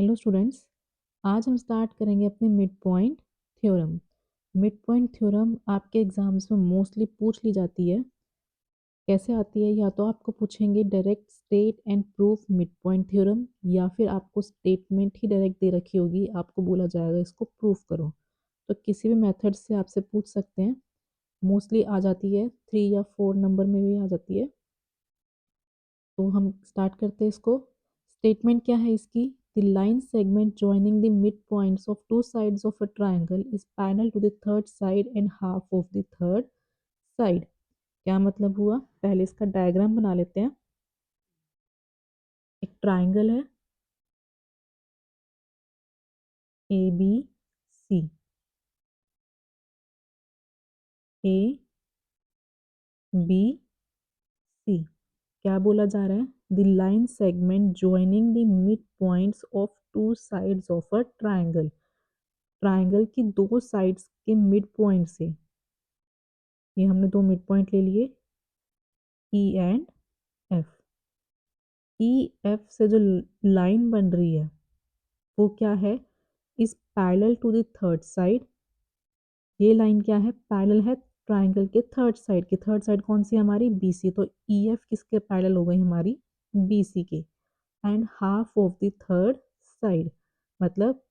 Hello students. आज हम start करेंगे अपने mid point theorem. Mid point theorem आपके एग्जाम्स में मोस्टली पूछ ली जाती है। कैसे आती है? या तो आपको पूछेंगे direct state and proof mid point theorem, या फिर आपको स्टेटमेंट ही डायरेक्ट दे रखी होगी, आपको बोला जाएगा इसको प्रूफ करो। तो किसी भी मेथड से आपसे पूछ सकते हैं। मोस्टली आ जाती है 3 या 4 नंबर में भी आ जाती है। तो हम स्टार्ट करते हैं इसको। स्टेटमेंट क्या है इसकी? The line segment joining the mid points of two sides of a triangle is parallel to the third side and half of the third side. क्या मतलब हुआ? पहले इसका डायग्राम बना लेते हैं। एक ट्राइंगल है A B C. A B C. क्या बोला जा रहा है? The line segment joining the mid points of two sides of a triangle. Triangle की दो साइड्स के मिड पॉइंट से, ये हमने दो मिड पॉइंट ले लिए ई एंड एफ। ई एफ से जो लाइन बन रही है वो क्या है? इस parallel to the third side. ये लाइन क्या है? पैरेलल है ट्राइंगल के थर्ड साइड की। थर्ड साइड कौन सी? हमारी बी सी। तो ई एफ किसके पैरेलल हो गई? हमारी बी सी के। And half of the third side, मतलब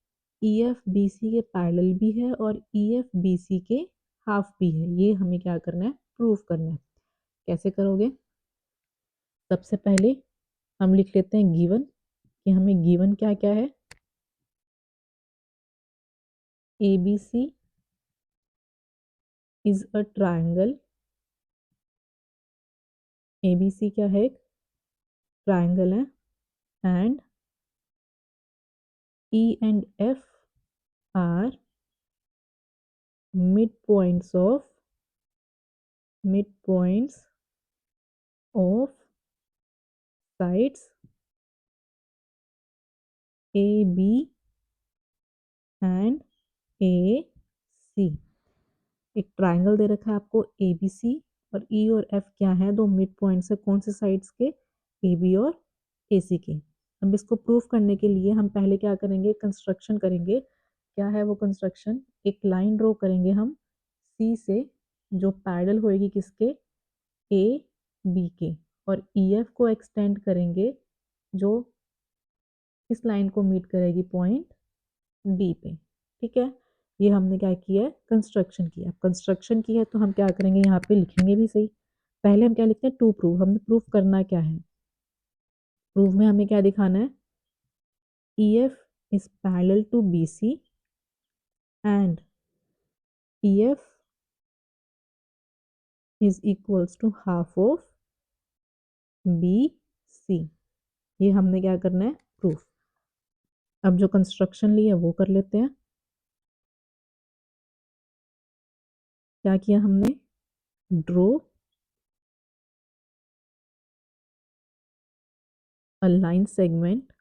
ई एफ बी सी के पैरेलल भी है और ई एफ बी सी के हाफ भी है। ये हमें क्या करना है? प्रूफ करना है। कैसे करोगे? सबसे पहले हम लिख लेते हैं गिवन, कि हमें गिवन क्या क्या है। A B C is a triangle. A B C क्या है? एक ट्राइंगल है। And E and F are mid points of sides A B and A C. एक ट्राइंगल दे रखा है आपको ए बी सी, और ई और एफ क्या है? दो मिड पॉइंट्स है। कौन से साइड्स के? ए बी और ए सी के। अब इसको प्रूफ करने के लिए हम पहले क्या करेंगे? कंस्ट्रक्शन करेंगे। क्या है वो कंस्ट्रक्शन? एक लाइन ड्रॉ करेंगे हम सी से, जो पैरेलल होएगी किसके? ए बी के। और ई एफ को एक्सटेंड करेंगे, जो इस लाइन को मीट करेगी पॉइंट डी पे। ठीक है, ये हमने क्या किया है? कंस्ट्रक्शन किया। अब कंस्ट्रक्शन की है तो हम क्या करेंगे? यहाँ पे लिखेंगे भी सही। पहले हम क्या लिखते हैं? To prove. हमने प्रूफ करना क्या है? प्रूफ में हमें क्या दिखाना है? E F is parallel to B C and E F is equals to half of B C. ये हमने क्या करना है? प्रूफ। अब जो कंस्ट्रक्शन ली है वो कर लेते हैं। क्या किया हमने? Draw a line segment.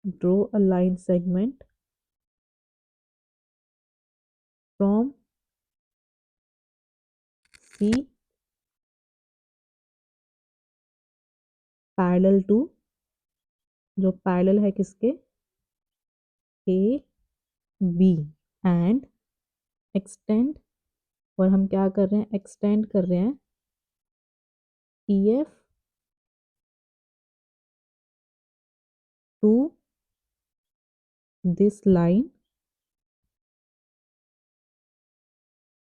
Draw a line segment from C parallel to, जो पैरेलल है किसके? ए बी। एंड एक्सटेंड, और हम क्या कर रहे हैं? एक्सटेंड कर रहे हैं E F two this line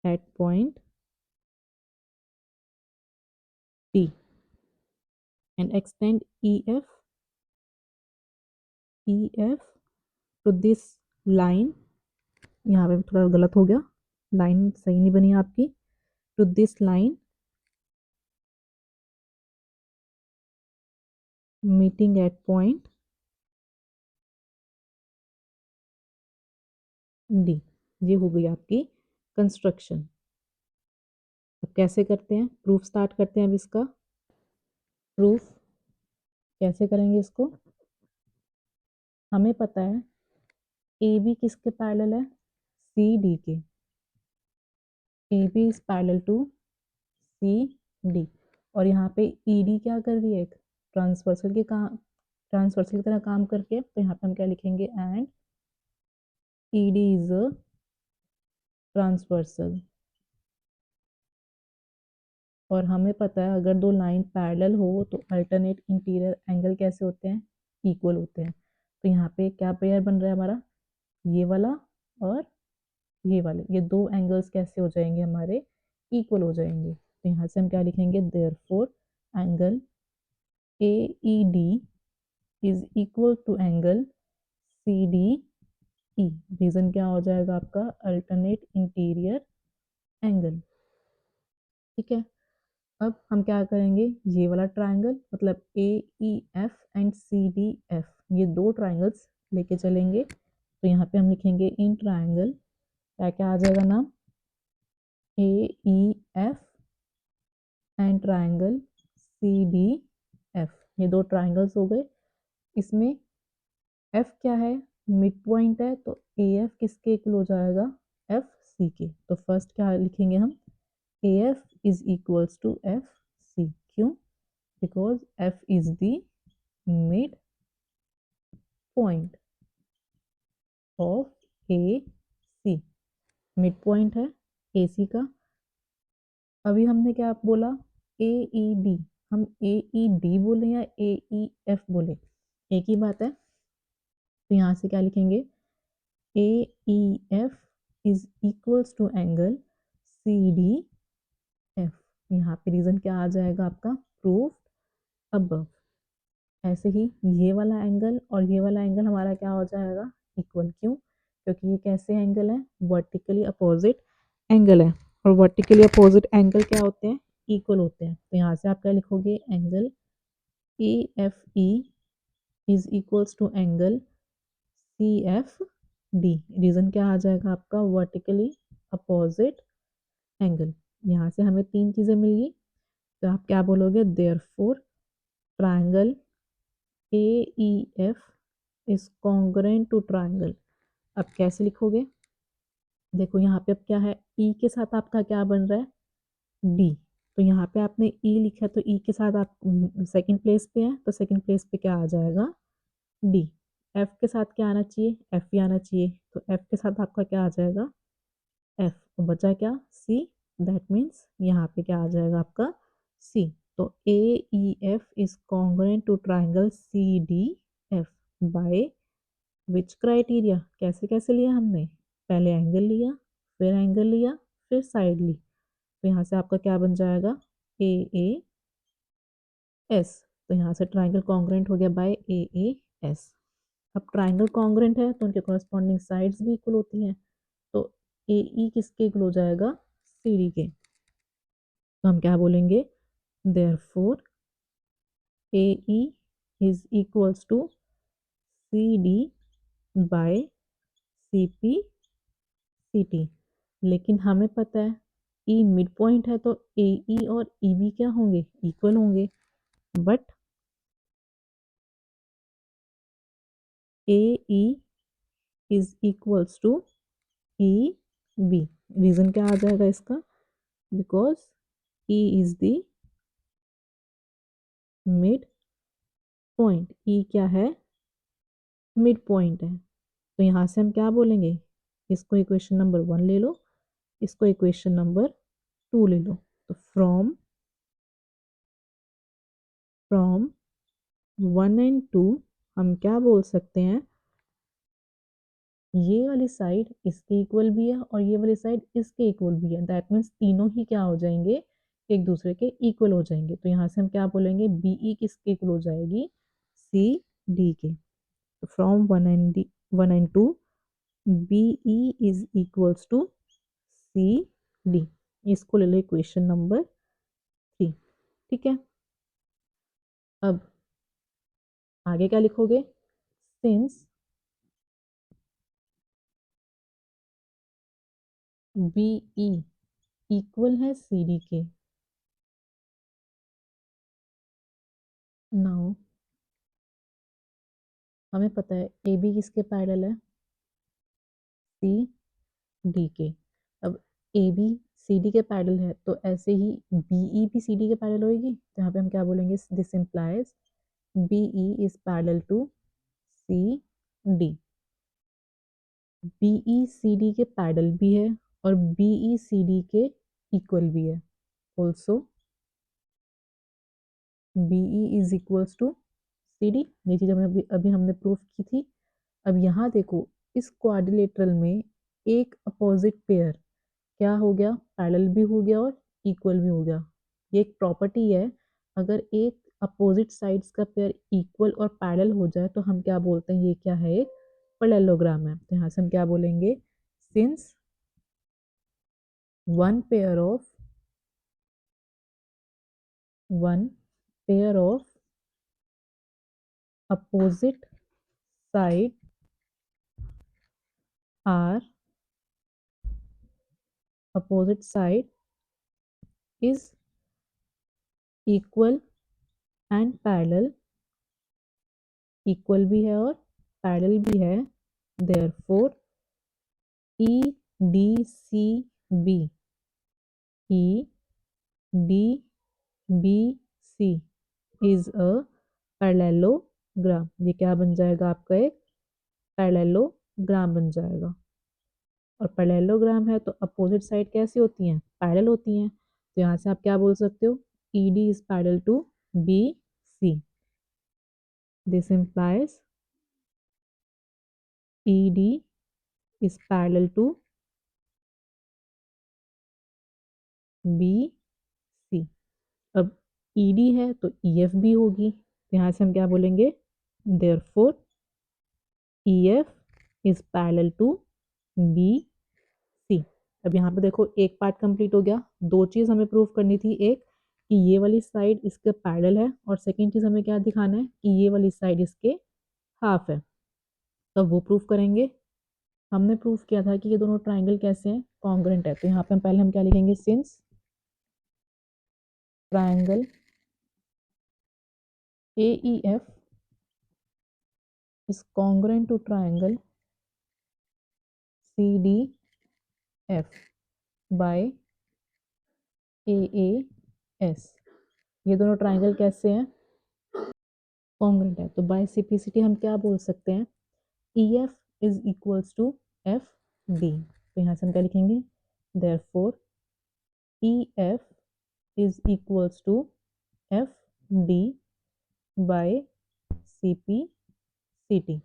at point T, and extend E F two this line. यहाँ पे थोड़ा गलत हो गया, लाइन सही नहीं बनी आपकी। To this line meeting at point D. ये हो गई आपकी कंस्ट्रक्शन। अब कैसे करते हैं? प्रूफ स्टार्ट करते हैं अब इसका। प्रूफ कैसे करेंगे इसको? हमें पता है ए बी किसके पैरेलल है? सी डी के। A B is parallel to C D. और यहाँ पे ई डी क्या कर रही है? एक ट्रांसवर्सल के कहाँ ट्रांसवर्सल की तरह काम करके, तो यहाँ पे हम क्या लिखेंगे, and ED is a transversal. और हमें पता है अगर दो लाइन पैरेलल हो तो अल्टरनेट इंटीरियर एंगल कैसे होते हैं, इक्वल होते हैं। तो यहाँ पे क्या पेयर बन रहा है हमारा, ये वाला और ये वाले, ये दो एंगल्स कैसे हो जाएंगे हमारे, इक्वल हो जाएंगे। तो यहाँ से हम क्या लिखेंगे, therefore angle A E D is equal to angle C D E. Reason क्या हो जाएगा आपका, अल्टरनेट इंटीरियर एंगल। ठीक है, अब हम क्या करेंगे, ये वाला ट्राइंगल मतलब A E F and C D F, ये दो ट्राइंगल्स लेके चलेंगे। तो यहाँ पे हम लिखेंगे इन ट्राइंगल, क्या क्या आ जाएगा नाम, A E F and triangle C D F. ये दो ट्राइंगल्स हो गए। इसमें एफ क्या है, मिड पॉइंट है, तो ए एफ किसके इक्वल हो जाएगा, एफ सी के। तो फर्स्ट क्या लिखेंगे हम, A F is equals to F C. क्यों, because F is the mid point of A C. Mid point है ए सी का। अभी हमने क्या बोला, ए ई डी, हम ए ई डी बोले या ए ई एफ बोले, एक ही बात है। तो यहाँ से क्या लिखेंगे, A E F is equals to angle C D F. यहाँ पे रीजन क्या आ जाएगा आपका, प्रूफ अबव। ऐसे ही ये वाला एंगल और ये वाला एंगल हमारा क्या हो जाएगा, इक्वल। क्यों, क्योंकि ये कैसे एंगल है, वर्टिकली अपोजिट एंगल है, और वर्टिकली अपोजिट एंगल क्या होते हैं, इक्वल होते हैं। तो यहाँ से आप क्या लिखोगे, angle A F E is equals to angle C F D. Reason क्या आ जाएगा आपका, वर्टिकली अपोजिट एंगल। यहाँ से हमें तीन चीजें मिल गई। तो आप क्या बोलोगे, therefore triangle A E F is congruent to triangle. अब कैसे लिखोगे, देखो यहाँ पे अब क्या है, ई के साथ आपका क्या बन रहा है, डी। तो यहाँ पे आपने ई लिखा, तो ई के साथ आप सेकंड प्लेस पे है, तो सेकंड प्लेस पे क्या आ जाएगा, डी। एफ के साथ क्या आना चाहिए, एफ ही आना चाहिए, तो एफ के साथ आपका क्या आ जाएगा, एफ। तो बचा क्या, सी। दैट मीन्स यहाँ पे क्या आ जाएगा आपका, सी। तो A E F is congruent to triangle C D F by which criteria. कैसे कैसे लिया हमने, पहले एंगल लिया, फिर एंगल लिया, फिर साइड ली। तो यहाँ से आपका क्या बन जाएगा, ए ए एस। तो यहाँ से ट्राइंगल कॉन्ग्रुएंट हो गया बाय ए ए एस। अब ट्राइंगल कॉन्ग्रुएंट है तो उनके कॉरस्पॉन्डिंग साइड्स भी इक्वल होती हैं। तो ए ई किसके इक्वल हो जाएगा, सी डी के। तो हम क्या बोलेंगे, therefore A E is equals to C D by C P C T. लेकिन हमें पता है ई मिड पॉइंट है, तो ए ई और ई बी क्या होंगे, इक्वल होंगे। But A E is equals to E B. Reason क्या आ जाएगा इसका, because E is the mid point. E क्या है, मिड पॉइंट है। तो यहाँ से हम क्या बोलेंगे, इसको इक्वेशन नंबर 1 ले लो, इसको इक्वेशन नंबर 2 ले लो। तो फ्रॉम फ्रॉम 1 एंड 2 हम क्या बोल सकते हैं, ये वाली साइड इसके इक्वल भी है और ये वाली साइड इसके इक्वल भी है। दैट मीन्स तीनों ही क्या हो जाएंगे, एक दूसरे के इक्वल हो जाएंगे। तो यहाँ से हम क्या बोलेंगे, बीई किसके इक्वल हो जाएगी, सी डी के। तो from 1 and 2 B E is equals to C D. इसको ले लो इक्वेशन नंबर 3। ठीक है, अब आगे क्या लिखोगे, सिंस बीई इक्वल है सी डी के, नाउ हमें पता है ए बी किसके पैरेलल है, सी डी के। अब ए बी सी डी के पैरेलल है, तो ऐसे ही बी ई भी सी डी के पैरेलल होगी। तो यहाँ पे हम क्या बोलेंगे, this implies BE is parallel to CD. BE CD के पैरेलल भी है और BE CD के इक्वल भी है। Also BE is equals to CD। ये चीज़ हमें अभी हमने प्रूफ की थी। अब यहाँ देखो, इस क्वाड्रिलेटरल में एक अपोजिट पेयर क्या हो गया, पैरेलल भी हो गया और इक्वल भी हो गया। ये एक प्रॉपर्टी है, अगर एक अपोजिट साइड्स का पेयर इक्वल और पैरेलल हो जाए तो हम क्या बोलते हैं, ये क्या है, एक पैरेललोग्राम है। तो यहाँ से हम क्या बोलेंगे, since one pair of opposite side are opposite side is equal and parallel, equal भी है और parallel भी है, therefore EDCB EDBC is a parallelogram। ये क्या बन जाएगा, आपका एक पैरेललोग्राम बन जाएगा। और पैरेललोग्राम है तो अपोजिट साइड कैसी होती हैं, पैरेलल होती हैं। तो यहाँ से आप क्या बोल सकते हो, ED is parallel to BC। This implies ED is parallel to BC। अब ED है तो EF भी होगी। यहाँ से हम क्या बोलेंगे, therefore EF is parallel to BC। अब यहाँ पे देखो, एक पार्ट कंप्लीट हो गया। दो चीज़ हमें प्रूव करनी थी, एक कि ये वाली साइड इसके पैरेलल है और सेकंड चीज़ हमें क्या दिखाना है कि ये वाली साइड इसके हाफ है। तो वो प्रूफ करेंगे। हमने प्रूफ किया था कि ये दोनों ट्राइंगल कैसे हैं, कॉन्ग्रुएंट है। तो यहाँ पे पहले हम क्या लिखेंगे, since triangle AEF is congruent to triangle CDF by AAS। ये दोनों ट्राइंगल कैसे हैं, कॉन्ग्रुएंट है। तो बाय सिंपलिसिटी हम क्या बोल सकते हैं, EF is equals to FD। तो यहाँ से हम क्या लिखेंगे, therefore EF is equals to FD by CPCT।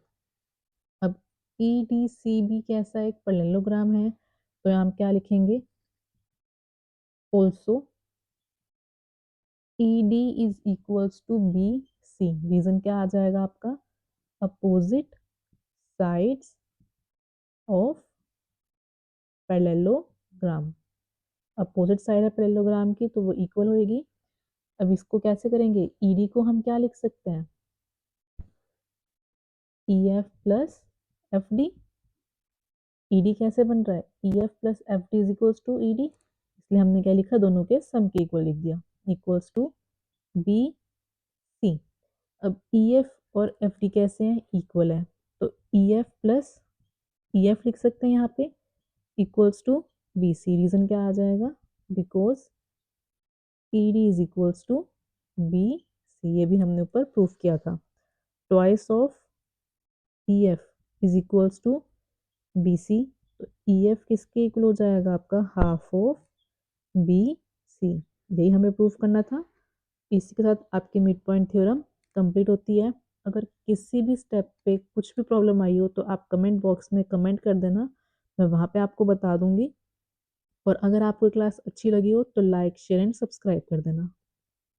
अब EDCB कैसा एक पैरेललोग्राम है, तो यहाँ हम क्या लिखेंगे, also ED is equals to BC। Reason क्या आ जाएगा आपका, opposite sides of parallelogram. Opposite side है पैरेललोग्राम की तो वो इक्वल होगी। अब इसको कैसे करेंगे, ED को हम क्या लिख सकते हैं, EF प्लस FD। ED कैसे बन रहा है, EF plus FD is equals to ED, इसलिए हमने क्या लिखा, दोनों के सम के इक्वल लिख दिया, इक्वल्स टू BC। अब EF और FD कैसे हैं, इक्वल है, तो EF प्लस EF लिख सकते हैं यहाँ पे, इक्वल्स टू BC। रीजन क्या आ जाएगा, because ED is equals to BC। ये भी हमने ऊपर प्रूफ किया था। Twice of EF is equals to BC। तो EF किसके इक्वल हो जाएगा, आपका हाफ ऑफ BC। यही हमें प्रूफ करना था। इसी के साथ आपकी मिड पॉइंट थ्योरम कंप्लीट होती है। अगर किसी भी स्टेप पे कुछ भी प्रॉब्लम आई हो तो आप कमेंट बॉक्स में कमेंट कर देना, मैं वहाँ पे आपको बता दूंगी। और अगर आपको क्लास अच्छी लगी हो तो लाइक शेयर एंड सब्सक्राइब कर देना।